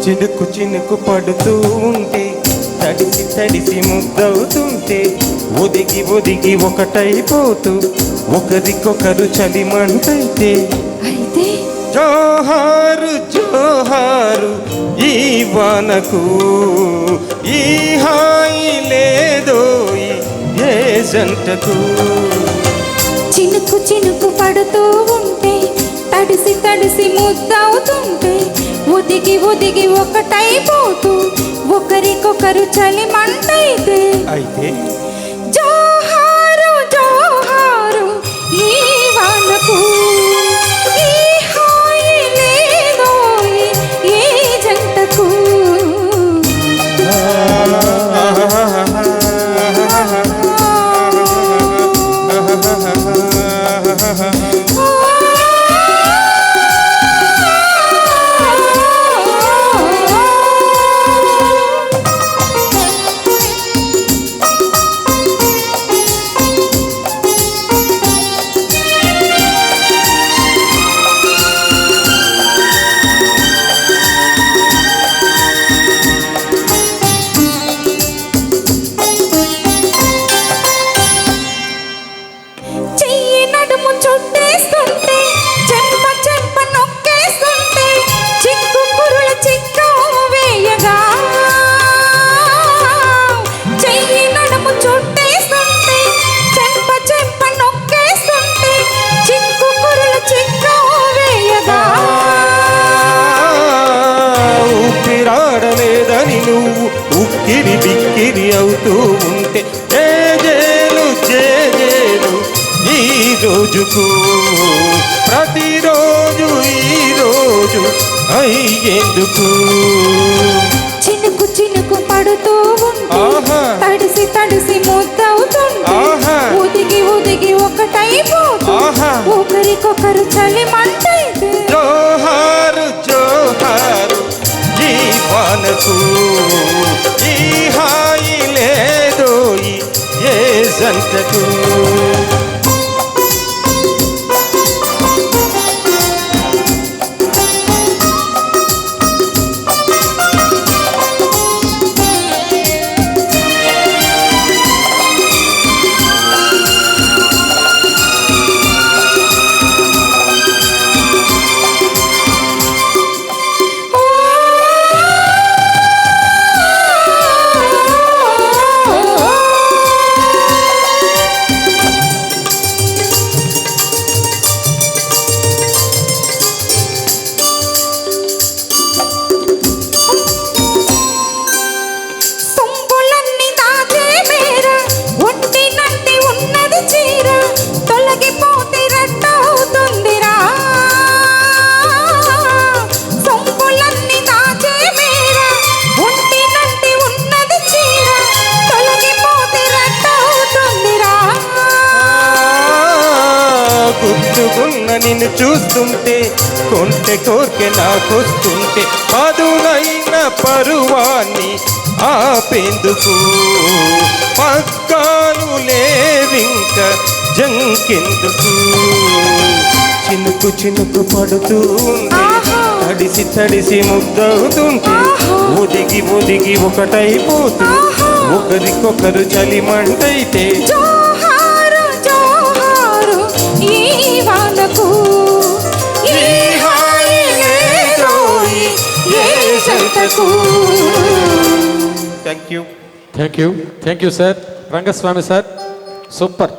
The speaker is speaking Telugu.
చినుకు చినుకు పడుతూ ఉంటే తడిసి తడిసి ముద్దవుతుంటే ఒదిగి ఒదిగి ఒకటైపోతూ ఒకరికొకరు చలిమంటైతే జోహారు జోహారు ఈ వానకు ఈ హాయి లేదో ఏ జంటకు. చినుకు చినుకు పడుతూ ఉంటే తడిసి తడిసి ముద్దవుతుంటే ఒదిగి ఒదిగి ఒకటైపోతూ ఒకరికొకరు చలిమంటైతే జోహారు జోహారు ఈ వానకు ఈ హాయి లేదో ఏ జంటకు. నువ్వు ఉక్కిరి బిక్కిరి అవుతూ ఉంటే జేజేలు జేజేలు ఈ రోజుకు ప్రతిరోజు ఈ రోజు అయ్యేందుకు. చినుకు చినుకు పడుతూ ఉంటే తడిసి తడిసి ముద్దవుతుంటే ఒదిగి ఒదిగి ఒకటైపోతూ ఒకరికొకరు చలిమంటైతే జోహారు జోహారు ఈ వానకు ఈ హాయి లేదో ఏ జంటకు. గుర్తుకున్న నిన్ను చూస్తుంటే కొంటె కోర్కె నాకొస్తుంటే పదునైన పరువాన్ని ఆపేందుకు పగ్గాలు లేవింక జంకెందుకు. చినుకు చినుకు పడుతూ ఉంటే తడిసి తడిసి ముద్దవుతుంటే ఒదిగి ఒదిగి ఒకటైపోతూ ఒకరికొకరు చలిమంటైతే thank you sir Rangaswamy sir, super.